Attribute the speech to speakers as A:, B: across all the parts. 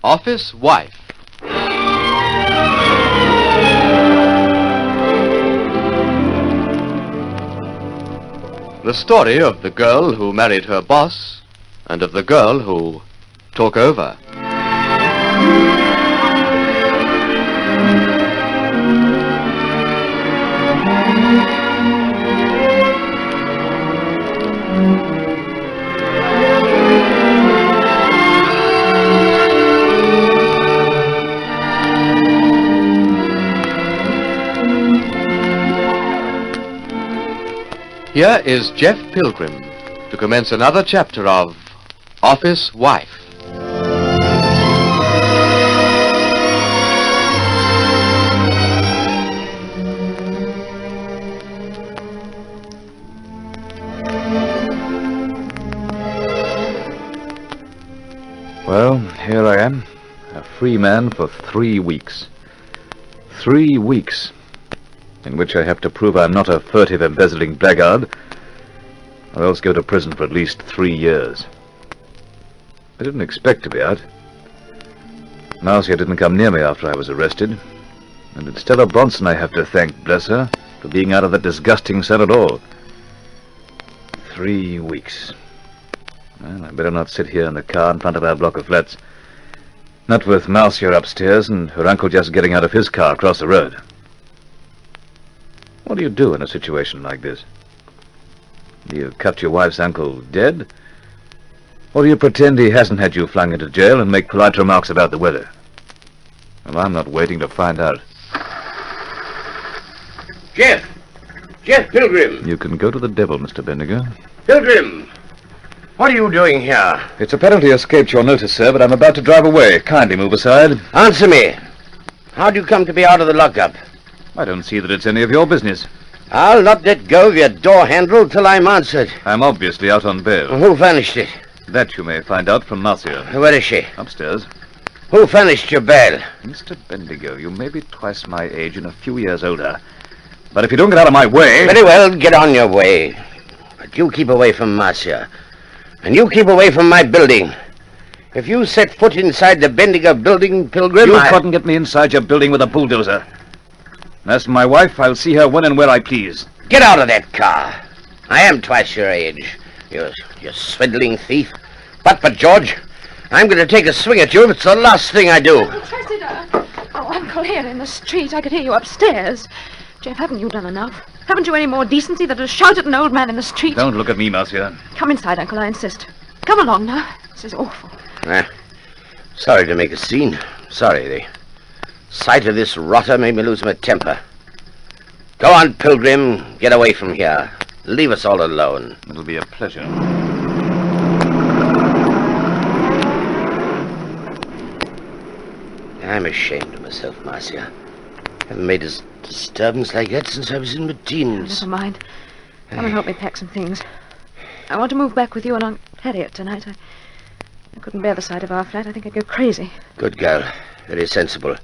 A: Office Wife. The story of the girl who married her boss and of the girl who took over. Here is Jeff Pilgrim to commence another chapter of Office Wife.
B: Well, here I am, a free man for 3 weeks. 3 weeks. In which I have to prove I'm not a furtive, embezzling blackguard, or else go to prison for at least 3 years. I didn't expect to be out. Marcia didn't come near me after I was arrested, and it's Stella Bronson I have to thank, bless her, for being out of that disgusting cell at all. 3 weeks. Well, I better not sit here in the car in front of our block of flats. Not with Marcia upstairs and her uncle just getting out of his car across the road. What do you do in a situation like this? Do you cut your wife's uncle dead? Or do you pretend he hasn't had you flung into jail and make polite remarks about the weather? Well, I'm not waiting to find out.
C: Jeff Pilgrim!
B: You can go to the devil, Mr. Bendigo.
C: Pilgrim! What are you doing here?
B: It's apparently escaped your notice, sir, but I'm about to drive away. Kindly move aside.
C: Answer me. How'd you come to be out of the lockup?
B: I don't see that it's any of your business.
C: I'll not let go of your door handle till I'm answered.
B: I'm obviously out on bail.
C: Who furnished it?
B: That you may find out from Marcia.
C: Where is she?
B: Upstairs.
C: Who furnished your bail?
B: Mr. Bendigo, you may be twice my age and a few years older. But if you don't get out of my way...
C: Very well, get on your way. But you keep away from Marcia. And you keep away from my building. If you set foot inside the Bendigo building, Pilgrim,
B: You couldn't get me inside your building with a bulldozer. As for my wife, I'll see her when and where I please.
C: Get out of that car. I am twice your age. You swindling thief. But, George, I'm going to take a swing at you if it's the last thing I do.
D: Cressida! Oh, Uncle, here in the street. I could hear you upstairs. Jeff, haven't you done enough? Haven't you any more decency than to shout at an old man in the street?
B: Don't look at me, Marcia.
D: Come inside, Uncle, I insist. Come along now. This is awful.
C: Sorry to make a scene. Sorry, the sight of this rotter made me lose my temper. Go on, Pilgrim. Get away from here. Leave us all alone.
B: It'll be a pleasure.
C: I'm ashamed of myself, Marcia. I haven't made a disturbance like that since I was in my teens.
D: Never mind. Come and help me pack some things. I want to move back with you and Aunt Harriet tonight. I couldn't bear the sight of our flat. I think I'd go crazy.
C: Good girl. Very sensible.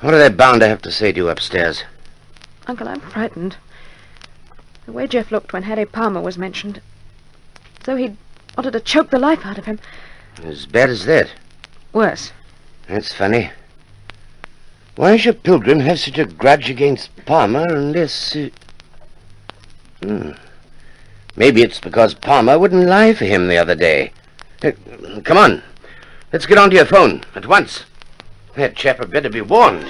C: What are they bound to have to say to you upstairs?
D: Uncle, I'm frightened. The way Jeff looked when Harry Palmer was mentioned, as though he'd wanted to choke the life out of him.
C: As bad as that?
D: Worse.
C: That's funny. Why should Pilgrim have such a grudge against Palmer unless... Maybe it's because Palmer wouldn't lie for him the other day. Come on. Let's get onto your phone at once. That chap had better be warned.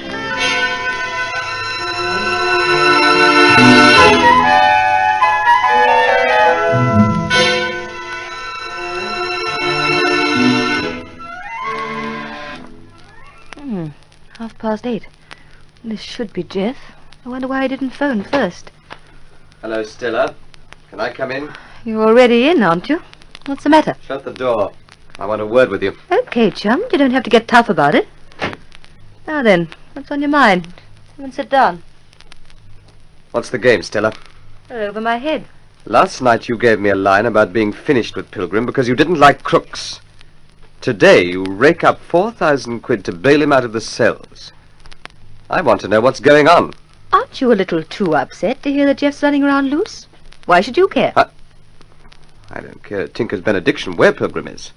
E: Half past 8. This should be Jeff. I wonder why he didn't phone first.
A: Hello, Stella. Can I come in?
E: You're already in, aren't you? What's the matter?
A: Shut the door. I want a word with you.
E: Okay, chum. You don't have to get tough about it. Now then, what's on your mind? Come and sit down.
A: What's the game, Stella?
E: They're over my head.
A: Last night you gave me a line about being finished with Pilgrim because you didn't like crooks. Today you rake up 4,000 quid to bail him out of the cells. I want to know what's going on.
E: Aren't you a little too upset to hear that Jeff's running around loose? Why should you care?
A: I don't care a tinker's benediction where Pilgrim is.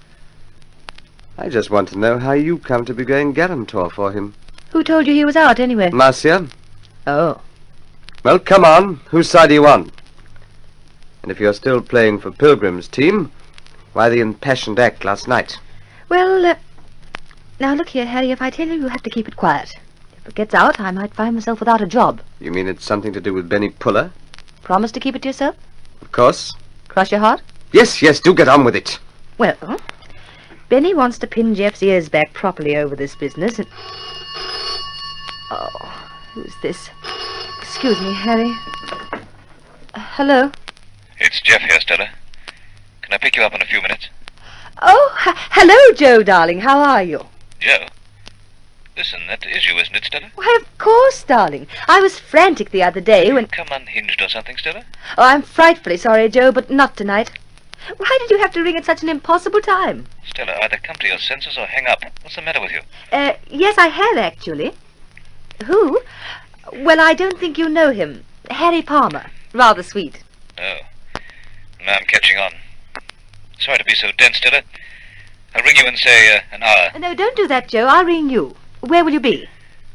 A: I just want to know how you come to be going guarantor for him.
E: Who told you he was out, anyway?
A: Marcia?
E: Oh.
A: Well, come on. Whose side are you on? And if you're still playing for Pilgrim's team, why the impassioned act last night?
E: Well, now look here, Harry, if I tell you have to keep it quiet. If it gets out, I might find myself without a job.
A: You mean it's something to do with Benny Puller?
E: Promise to keep it to yourself?
A: Of course.
E: Cross your heart?
A: Yes, do get on with it.
E: Well, Benny wants to pin Jeff's ears back properly over this business and... Oh, who's this? Excuse me, Harry. Hello?
B: It's Jeff here, Stella. Can I pick you up in a few minutes?
E: Oh, hello, Joe, darling. How are you?
B: Joe? Listen, that is you, isn't it, Stella?
E: Why, of course, darling. I was frantic the other day when...
B: Come unhinged or something, Stella?
E: Oh, I'm frightfully sorry, Joe, but not tonight. Why did you have to ring at such an impossible time?
B: Stella, either come to your senses or hang up. What's the matter with you?
E: Yes, I have, actually. Who? Well, I don't think you know him. Harry Palmer. Rather sweet.
B: Oh. Now I'm catching on. Sorry to be so dense, Stella. I'll ring you in, say, an hour.
E: No, don't do that, Joe. I'll ring you. Where will you be?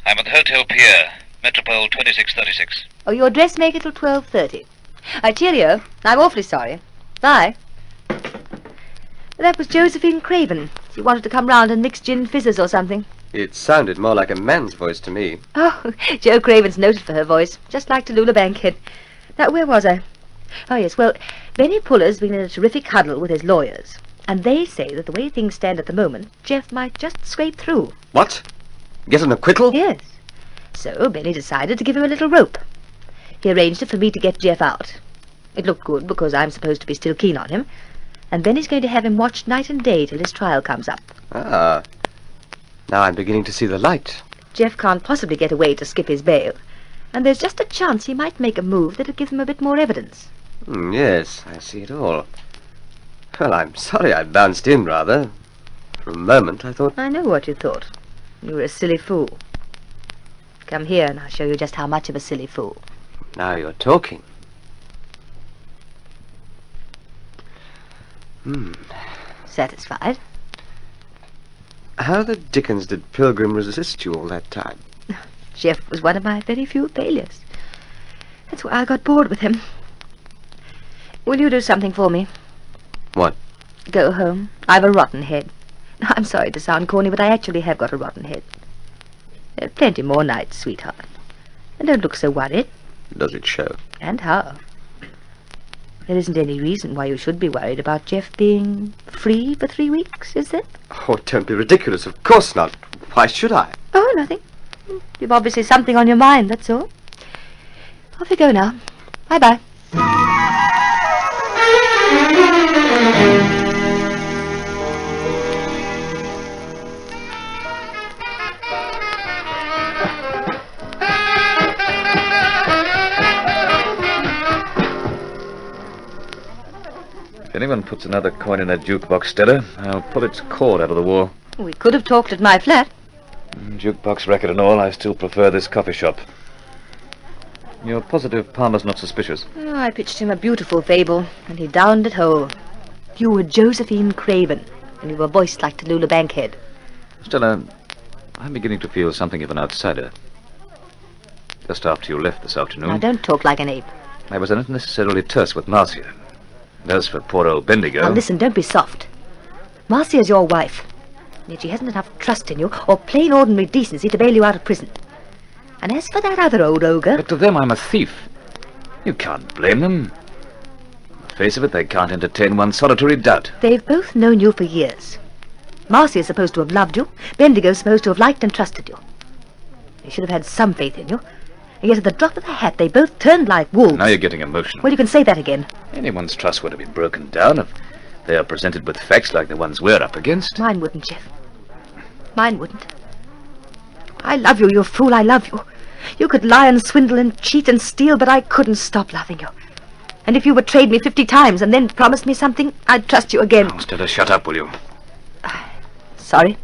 B: I'm at the Hotel Pierre, Metropole 2636.
E: Oh, your dressmaker till 12:30. Cheerio. I'm awfully sorry. Bye. That was Josephine Craven. She wanted to come round and mix gin fizzes or something.
A: It sounded more like a man's voice to me.
E: Oh, Jo Craven's noted for her voice, just like Tallulah Bankhead. Now, where was I? Oh, yes, well, Benny Puller's been in a terrific huddle with his lawyers, and they say that the way things stand at the moment, Jeff might just scrape through.
A: What? Get an acquittal?
E: Yes. So Benny decided to give him a little rope. He arranged it for me to get Jeff out. It looked good because I'm supposed to be still keen on him, and Benny's going to have him watched night and day till his trial comes up.
A: Ah. Now I'm beginning to see the light.
E: Jeff can't possibly get away to skip his bail, and there's just a chance he might make a move that'll give him a bit more evidence.
A: Yes, I see it all. Well, I'm sorry I bounced in, rather. For a moment, I thought...
E: I know what you thought. You were a silly fool. Come here and I'll show you just how much of a silly fool.
A: Now you're talking.
E: Satisfied?
A: How the dickens did Pilgrim resist you all that time?
E: Jeff was one of my very few failures. That's why I got bored with him. Will you do something for me?
A: What?
E: Go home. I've a rotten head. I'm sorry to sound corny, but I actually have got a rotten head. There are plenty more nights, sweetheart. And don't look so worried.
A: Does it show?
E: And how? There isn't any reason why you should be worried about Jeff being free for 3 weeks, is there?
A: Oh, don't be ridiculous. Of course not. Why should I?
E: Oh, nothing. You've obviously something on your mind, that's all. Off you go now. Bye-bye.
B: If anyone puts another coin in that jukebox, Stella, I'll pull its cord out of the wall.
E: We could have talked at my flat.
B: Jukebox record and all, I still prefer this coffee shop. You're positive Palmer's not suspicious?
E: Oh, I pitched him a beautiful fable, and he downed it whole. You were Josephine Craven, and you were voiced like Tallulah Bankhead.
B: Stella, I'm beginning to feel something of an outsider. Just after you left this afternoon...
E: Now, don't talk like an ape.
B: I was unnecessarily terse with Marcia. And as for poor old Bendigo...
E: Now, listen, don't be soft. Marcia's your wife. Yet she hasn't enough trust in you, or plain ordinary decency to bail you out of prison. And as for that other old ogre...
B: But to them I'm a thief. You can't blame them. On the face of it, they can't entertain one solitary doubt.
E: They've both known you for years. Marcia's supposed to have loved you. Bendigo's supposed to have liked and trusted you. They should have had some faith in you. And yet at the drop of a hat, they both turned like wolves.
B: Now you're getting emotional.
E: Well, you can say that again.
B: Anyone's trust would have been broken down if they are presented with facts like the ones we're up against.
E: Mine wouldn't, Jeff. Mine wouldn't. I love you, you fool, I love you. You could lie and swindle and cheat and steal, but I couldn't stop loving you. And if you betrayed me 50 times and then promised me something, I'd trust you again.
B: Oh, Stella, shut up, will you?
E: Sorry.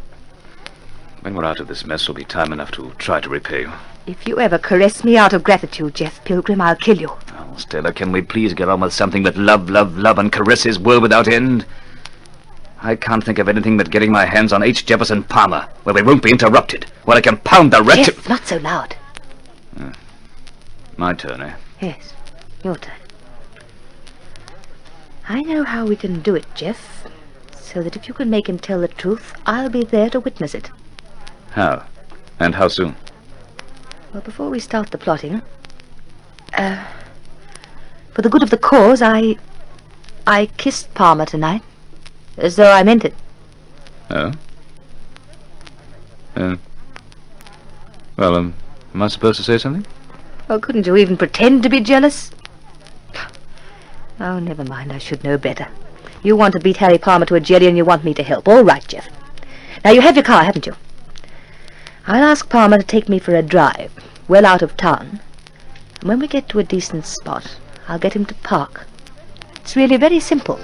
B: When we're out of this mess, will be time enough to try to repay you.
E: If you ever caress me out of gratitude, Jeff Pilgrim, I'll kill you.
B: Oh, Stella, can we please get on with something with love, love, love and caresses world without end? I can't think of anything but getting my hands on H. Jefferson Palmer, where we won't be interrupted, where I can pound the wretch...
E: Jeff, not so loud.
B: My turn, eh?
E: Yes, your turn. I know how we can do it, Jeff, so that if you can make him tell the truth, I'll be there to witness it.
B: How? And how soon?
E: Well, before we start the plotting, for the good of the cause, I kissed Palmer tonight, as though I meant it.
B: Oh? Well, am I supposed to say something?
E: Oh, couldn't you even pretend to be jealous? Oh, never mind, I should know better. You want to beat Harry Palmer to a jelly and you want me to help. All right, Jeff. Now, you have your car, haven't you? I'll ask Palmer to take me for a drive, well out of town. And when we get to a decent spot, I'll get him to park. It's really very simple.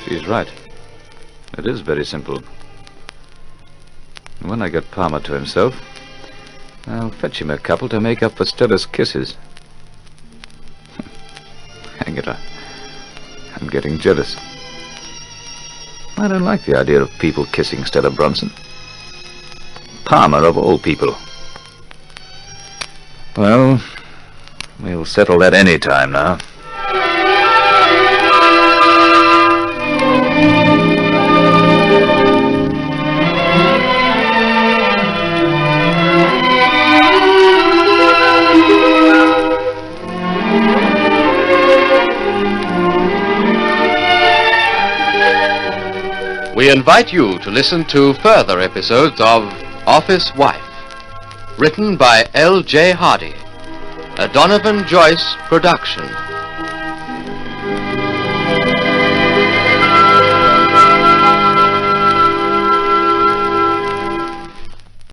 B: She's right. It is very simple. When I get Palmer to himself, I'll fetch him a couple to make up for Stella's kisses. Hang it, I'm getting jealous. I don't like the idea of people kissing Stella Bronson. Palmer of all people. Well, we'll settle that any time now.
F: We invite you to listen to further episodes of Office Wife, written by L.J. Hardy, a Donovan Joyce production.